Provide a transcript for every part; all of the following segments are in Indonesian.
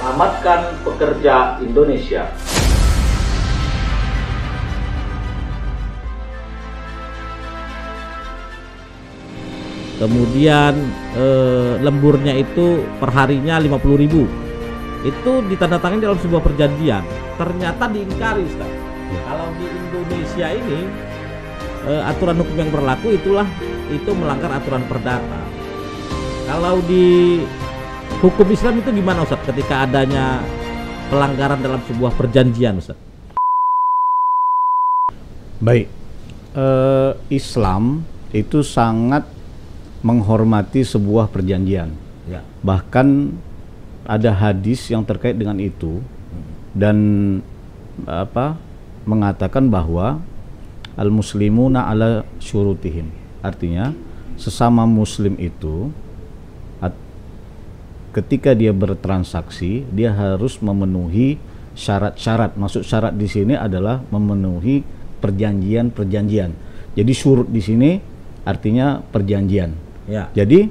menyelamatkan pekerja Indonesia. Kemudian lemburnya itu perharinya 50.000. Itu ditandatangani dalam sebuah perjanjian. Ternyata diingkari, Ustaz. Kalau di Indonesia ini aturan hukum yang berlaku itu melanggar aturan perdata. Kalau di hukum Islam itu gimana, Ustaz, ketika adanya pelanggaran dalam sebuah perjanjian, Ustaz? Baik, Islam itu sangat menghormati sebuah perjanjian. Ya. Bahkan ada hadis yang terkait dengan itu dan mengatakan bahwa al-muslimuna ala syurutihim. Artinya sesama muslim itu ketika dia bertransaksi dia harus memenuhi syarat-syarat. Maksud syarat di sini adalah memenuhi perjanjian-perjanjian. Jadi syurut di sini artinya perjanjian. Ya. Jadi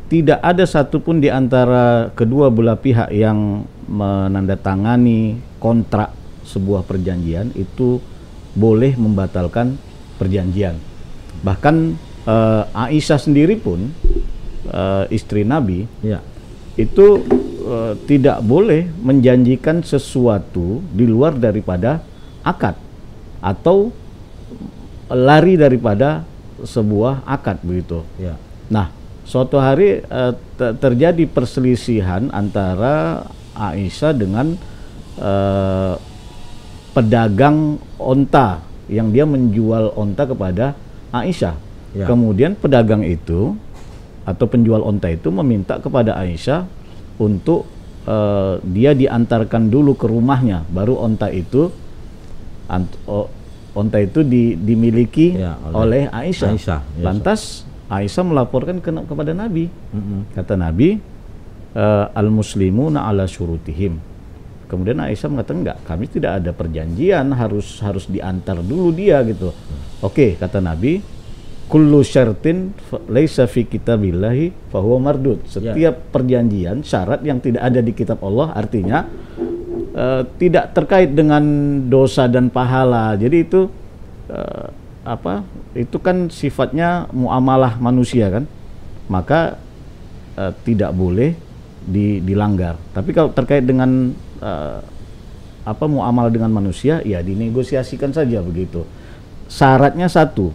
tidak ada satupun di antara kedua belah pihak yang menandatangani kontrak sebuah perjanjian itu boleh membatalkan perjanjian. Bahkan Aisyah sendiri pun istri Nabi, ya, itu tidak boleh menjanjikan sesuatu di luar daripada akad atau lari daripada sebuah akad begitu. Ya. Nah, suatu hari terjadi perselisihan antara Aisyah dengan pedagang onta yang dia menjual onta kepada Aisyah. Ya. Kemudian pedagang itu atau penjual onta itu meminta kepada Aisyah untuk dia diantarkan dulu ke rumahnya, baru onta itu dimiliki ya, oleh Aisyah. Ya, Lantas Aisyah melaporkan kepada Nabi. Kata Nabi, al-muslimuna ala syurutihim. Kemudian Aisyah mengatakan, enggak, kami tidak ada perjanjian, harus diantar dulu dia gitu. Oke, kata Nabi, kullu syartin laisa fi kitabillahi fahuwa mardud. Setiap perjanjian, syarat yang tidak ada di kitab Allah, artinya tidak terkait dengan dosa dan pahala. Jadi itu itu kan sifatnya muamalah manusia kan, maka tidak boleh dilanggar. Tapi kalau terkait dengan muamalah dengan manusia, ya dinegosiasikan saja begitu. Syaratnya satu,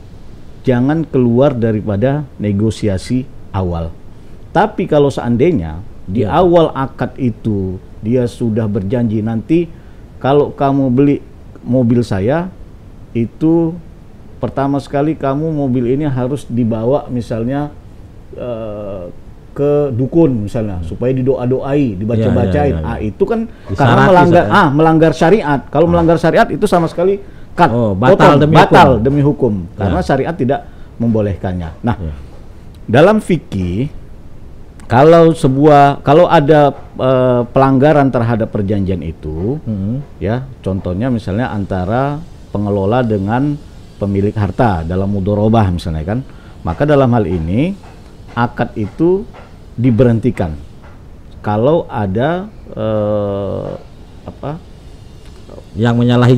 jangan keluar daripada negosiasi awal. Tapi kalau seandainya di awal akad itu dia sudah berjanji, nanti kalau kamu beli mobil saya itu pertama sekali kamu mobil ini harus dibawa misalnya ke dukun misalnya supaya didoa-doai, dibaca-bacain. Itu kan karena melanggar syariat. Kalau melanggar syariat itu sama sekali batal demi hukum karena syariat tidak membolehkannya. Nah, dalam fikih kalau ada pelanggaran terhadap perjanjian itu, ya contohnya misalnya antara pengelola dengan pemilik harta dalam mudharabah misalnya kan, maka dalam hal ini akad itu diberhentikan kalau ada yang menyalahi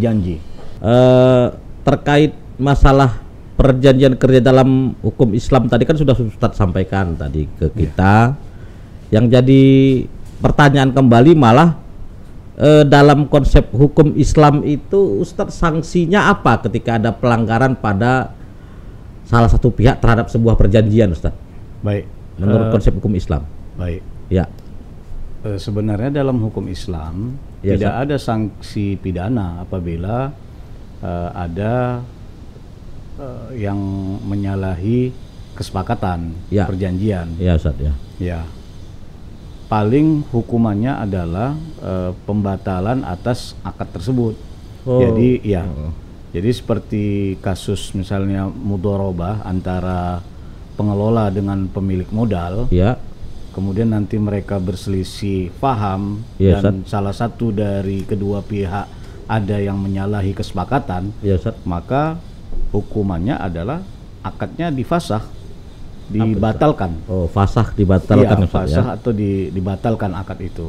janji. Terkait masalah perjanjian kerja dalam hukum Islam tadi kan sudah Ustadz sampaikan tadi ke kita. Yang jadi pertanyaan kembali malah dalam konsep hukum Islam itu Ustadz sanksinya apa ketika ada pelanggaran pada salah satu pihak terhadap sebuah perjanjian, Ustadz? Baik. Menurut konsep hukum Islam. Baik. Ya. Sebenarnya dalam hukum Islam tidak ada sanksi pidana apabila ada yang menyalahi kesepakatan perjanjian. Ya, Ustadz, ya. Ya. Paling hukumannya adalah pembatalan atas akad tersebut. Jadi jadi seperti kasus misalnya mudharabah antara pengelola dengan pemilik modal. Ya. Kemudian nanti mereka berselisih paham dan salah satu dari kedua pihak ada yang menyalahi kesepakatan, maka hukumannya adalah akadnya difasakh. dibatalkan. Oh, fasakh dibatalkan, Iya, Ustaz, fasakh ya? atau dibatalkan akad itu.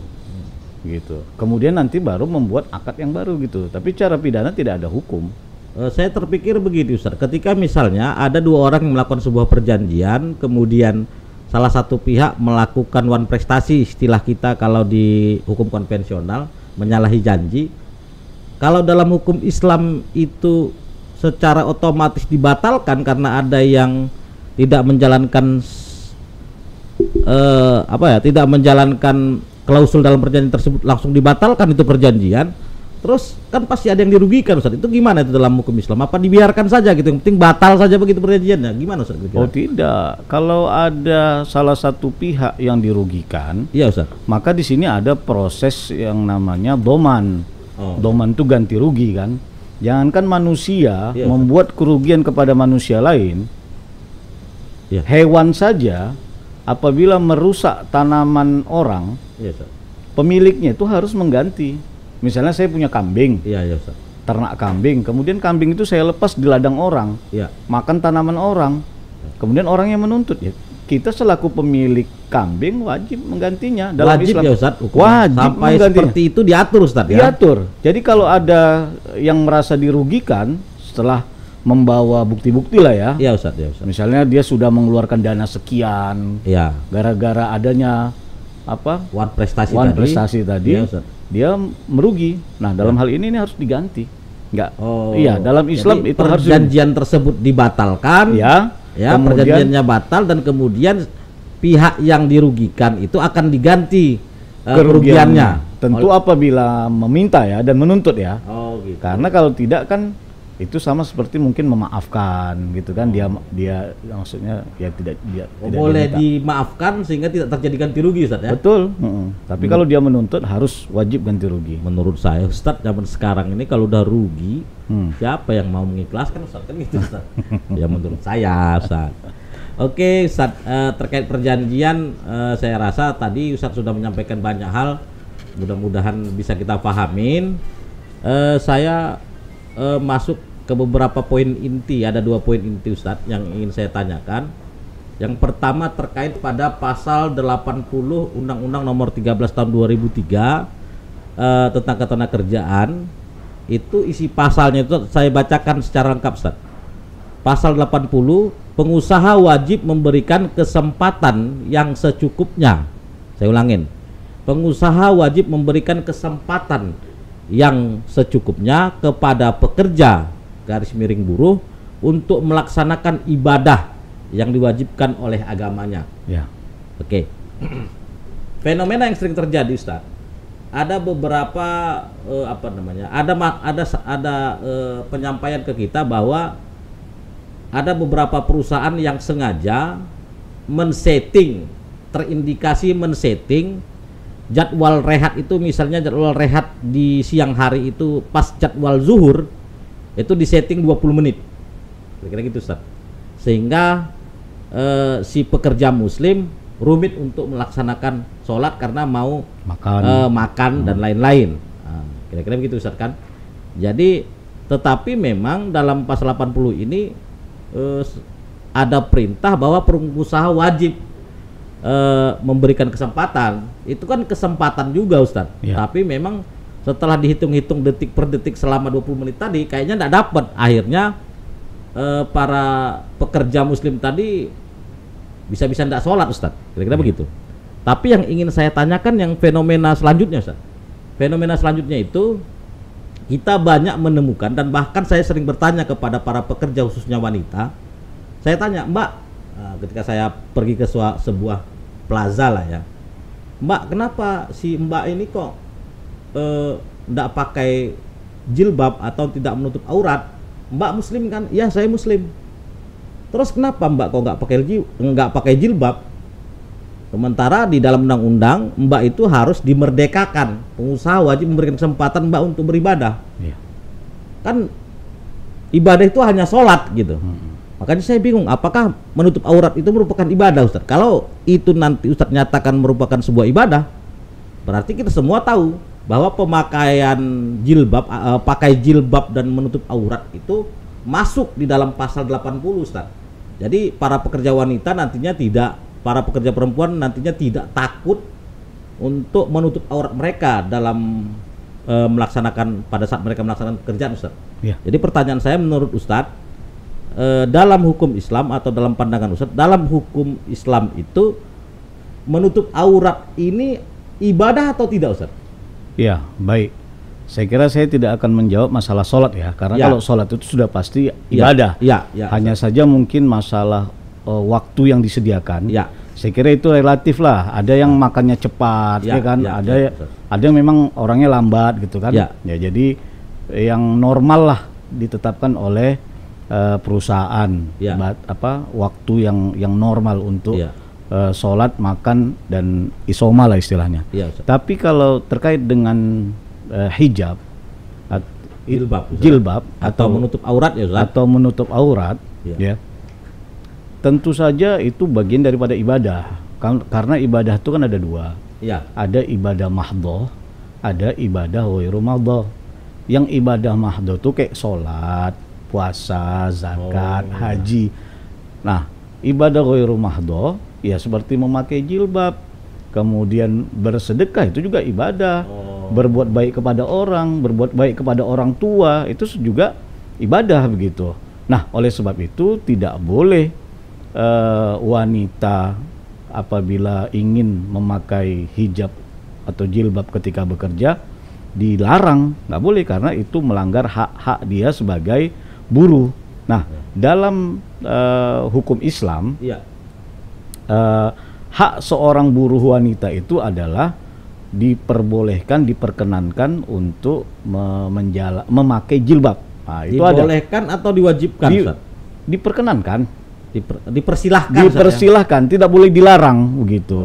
Gitu. Kemudian nanti baru membuat akad yang baru gitu. Tapi cara pidana tidak ada hukum. Saya terpikir begitu, Ustaz. Ketika misalnya ada dua orang yang melakukan sebuah perjanjian, kemudian salah satu pihak melakukan one prestasi, istilah kita kalau di hukum konvensional, menyalahi janji. Kalau dalam hukum Islam itu secara otomatis dibatalkan karena ada yang tidak menjalankan tidak menjalankan klausul dalam perjanjian tersebut, langsung dibatalkan itu perjanjian. Terus kan pasti ada yang dirugikan, Ustaz. Itu gimana itu dalam hukum Islam? Apa dibiarkan saja gitu? Yang penting batal saja begitu perjanjiannya. Gimana, Ustaz? Oh tidak. Kalau ada salah satu pihak yang dirugikan, iya, Ustaz, maka di sini ada proses yang namanya doman. Doman itu ganti rugi kan. Jangankan manusia membuat kerugian kepada manusia lain, hewan saja apabila merusak tanaman orang, pemiliknya itu harus mengganti. Misalnya saya punya kambing, Ustaz, ternak kambing, kemudian kambing itu saya lepas di ladang orang, makan tanaman orang, kemudian orang yang menuntut, ya kita selaku pemilik kambing wajib menggantinya dalam wajib Islam. Ya, Ustaz, wajib sampai menggantinya. Seperti itu diatur, Ustaz, ya? Diatur. Jadi kalau ada yang merasa dirugikan setelah membawa bukti-bukti lah ya. Iya, Ustaz, ya, Ustaz. Misalnya dia sudah mengeluarkan dana sekian, gara-gara adanya one prestasi tadi, ya, dia merugi. Nah, dalam hal ini harus diganti. Enggak. Iya, dalam Islam itu harus perjanjian tersebut dibatalkan. Kemudian perjanjiannya batal dan kemudian pihak yang dirugikan itu akan diganti kerugiannya. Tentu apabila meminta ya dan menuntut ya. Gitu. Karena kalau tidak kan itu sama seperti mungkin memaafkan gitu kan. Dia maksudnya ya tidak boleh dimaafkan sehingga tidak terjadi ganti rugi, Ustaz, ya. Betul. Tapi kalau dia menuntut harus wajib ganti rugi. Menurut saya, Ustaz, zaman sekarang ini kalau udah rugi, siapa yang mau mengikhlaskan, Ustaz, kan gitu, Ustaz. Ya menurut saya, Ustaz. Oke, Ustaz, terkait perjanjian, saya rasa tadi Ustaz sudah menyampaikan banyak hal. Mudah-mudahan bisa kita pahamin. Saya masuk ke beberapa poin inti. Ada 2 poin inti, Ustaz, yang ingin saya tanyakan. Yang pertama terkait pada pasal 80 Undang-Undang Nomor 13 Tahun 2003 tentang ketenagakerjaan. Itu isi pasalnya itu saya bacakan secara lengkap, Ustaz. Pasal 80, pengusaha wajib memberikan kesempatan yang secukupnya. Saya ulangin. Pengusaha wajib memberikan kesempatan yang secukupnya kepada pekerja _buruh untuk melaksanakan ibadah yang diwajibkan oleh agamanya. Oke. Fenomena yang sering terjadi, Ustaz, ada beberapa ada penyampaian ke kita bahwa ada beberapa perusahaan yang sengaja terindikasi men-setting jadwal rehat itu. Misalnya jadwal rehat di siang hari itu pas jadwal zuhur itu disetting 20 menit kira-kira gitu, Ustaz, sehingga si pekerja muslim rumit untuk melaksanakan sholat karena mau makan dan lain-lain. Kira-kira begitu, Ustaz, kan. Jadi tetapi memang dalam pasal 80 ini ada perintah bahwa pengusaha wajib memberikan kesempatan. Itu kan kesempatan juga, Ustaz. Tapi memang setelah dihitung-hitung detik per detik selama 20 menit tadi kayaknya tidak dapat. Akhirnya para pekerja muslim tadi bisa-bisa tidak sholat, Ustaz. Kira-kira begitu. Tapi yang ingin saya tanyakan yang fenomena selanjutnya, Ustaz. Fenomena selanjutnya itu kita banyak menemukan, dan bahkan saya sering bertanya kepada para pekerja khususnya wanita. Saya tanya, Mbak, ketika saya pergi ke sebuah plaza lah ya, Mbak, kenapa si Mbak ini kok tidak pakai jilbab atau tidak menutup aurat? Mbak muslim kan? Ya, saya muslim. Terus kenapa Mbak kok nggak pakai jilbab? Sementara di dalam undang-undang Mbak itu harus dimerdekakan. Pengusaha wajib memberikan kesempatan Mbak untuk beribadah. Kan ibadah itu hanya sholat gitu. Makanya saya bingung, apakah menutup aurat itu merupakan ibadah, Ustaz? Kalau itu nanti Ustaz nyatakan merupakan sebuah ibadah, berarti kita semua tahu bahwa pemakaian jilbab, pakai jilbab dan menutup aurat itu masuk di dalam pasal 80, Ustaz. Jadi para pekerja wanita nantinya para pekerja perempuan nantinya tidak takut untuk menutup aurat mereka dalam pada saat mereka melaksanakan pekerjaan, Ustaz. Ya. Jadi pertanyaan saya, menurut Ustaz, dalam hukum Islam atau dalam pandangan Ustaz, dalam hukum Islam itu menutup aurat ini ibadah atau tidak, Ustaz? Ya, baik. Saya kira saya tidak akan menjawab masalah sholat ya, karena kalau sholat itu sudah pasti ibadah. Hanya saja mungkin masalah waktu yang disediakan. Saya kira itu relatif lah. Ada yang makannya cepat, kan? Ada yang memang orangnya lambat gitu kan? Ya, jadi yang normal lah ditetapkan oleh perusahaan. Waktu yang normal untuk sholat, makan dan isoma lah istilahnya. Tapi kalau terkait dengan hijab, jilbab atau menutup aurat ya, Ustaz? Atau menutup aurat, ya. Tentu saja itu bagian daripada ibadah. Karena ibadah itu kan ada dua. Ada ibadah mahdhah, ada ibadah ghairu mahdhah. Yang ibadah mahdhah itu kayak sholat, puasa, zakat, haji. Nah, ibadah ghairu mahdhah ya seperti memakai jilbab, kemudian bersedekah, itu juga ibadah. Berbuat baik kepada orang, berbuat baik kepada orang tua, itu juga ibadah begitu. Nah, oleh sebab itu tidak boleh wanita apabila ingin memakai hijab atau jilbab ketika bekerja dilarang, nggak boleh, karena itu melanggar hak-hak dia sebagai buruh. Nah, dalam hukum Islam, hak seorang buruh wanita itu adalah diperbolehkan, diperkenankan untuk memakai jilbab. Nah, itu dibolehkan atau diwajibkan, Ustaz? Diperkenankan. Dipersilahkan, tidak boleh dilarang begitu.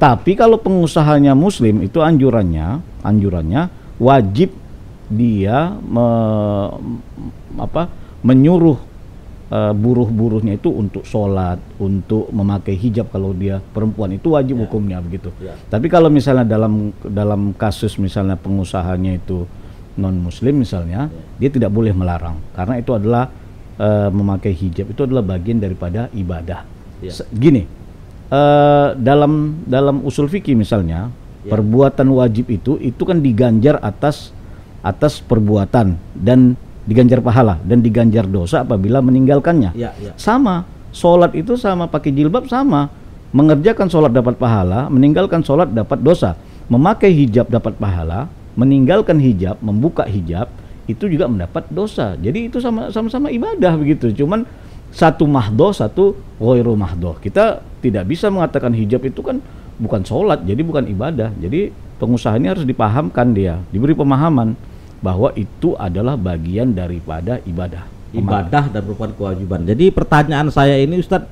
Tapi kalau pengusahanya muslim, itu anjurannya wajib dia menyuruh buruh-buruhnya itu untuk sholat, untuk memakai hijab. Kalau dia perempuan itu wajib hukumnya begitu. Tapi kalau misalnya dalam kasus misalnya pengusahanya itu non muslim misalnya, dia tidak boleh melarang, karena itu adalah memakai hijab itu adalah bagian daripada ibadah. Gini, dalam usul fikih misalnya, perbuatan wajib itu kan diganjar atas perbuatan dan diganjar pahala dan diganjar dosa apabila meninggalkannya. Sama, sholat itu sama, pakai jilbab sama, mengerjakan sholat dapat pahala, meninggalkan sholat dapat dosa. Memakai hijab dapat pahala, meninggalkan hijab, membuka hijab itu juga mendapat dosa. Jadi itu sama-sama ibadah begitu. Cuman satu mahdhah, satu ghairu mahdhah. Kita tidak bisa mengatakan hijab itu kan bukan sholat, jadi bukan ibadah. Jadi pengusaha ini harus dipahamkan, dia diberi pemahaman bahwa itu adalah bagian daripada ibadah. Ibadah dan merupakan kewajiban. Jadi pertanyaan saya ini, Ustadz,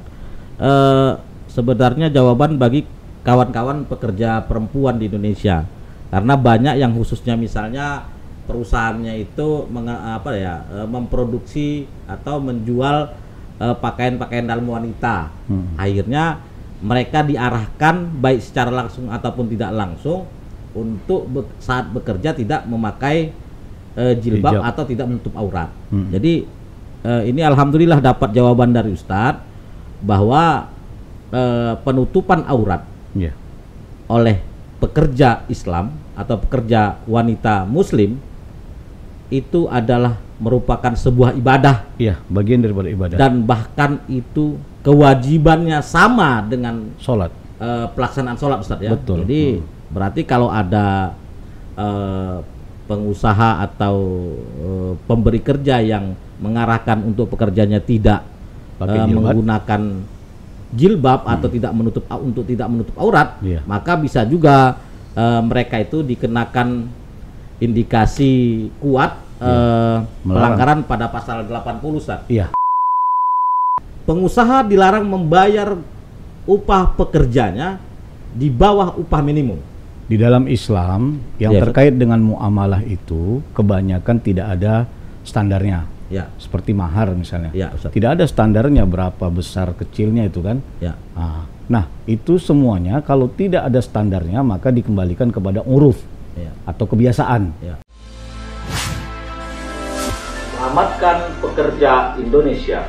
sebenarnya jawaban bagi kawan-kawan pekerja perempuan di Indonesia. Karena banyak yang khususnya misalnya perusahaannya itu memproduksi atau menjual pakaian-pakaian dalam wanita. Akhirnya mereka diarahkan baik secara langsung ataupun tidak langsung untuk saat bekerja tidak memakai jilbab atau tidak menutup aurat. Jadi ini alhamdulillah dapat jawaban dari Ustadz bahwa penutupan aurat oleh pekerja Islam atau pekerja wanita Muslim itu adalah merupakan sebuah ibadah. Bagian daripada ibadah. Dan bahkan itu kewajibannya sama dengan sholat, pelaksanaan sholat, Ustaz, ya. Betul. Jadi berarti kalau ada pengusaha atau pemberi kerja yang mengarahkan untuk pekerjanya tidak menggunakan jilbab atau tidak menutup aurat, maka bisa juga mereka itu dikenakan indikasi kuat pelanggaran pada pasal 80, Ustaz. Pengusaha dilarang membayar upah pekerjanya di bawah upah minimum. Di dalam Islam yang terkait dengan muamalah itu kebanyakan tidak ada standarnya. Seperti mahar misalnya. Tidak ada standarnya berapa besar kecilnya itu kan. Nah, itu semuanya kalau tidak ada standarnya maka dikembalikan kepada uruf atau kebiasaan. Selamatkan pekerja Indonesia.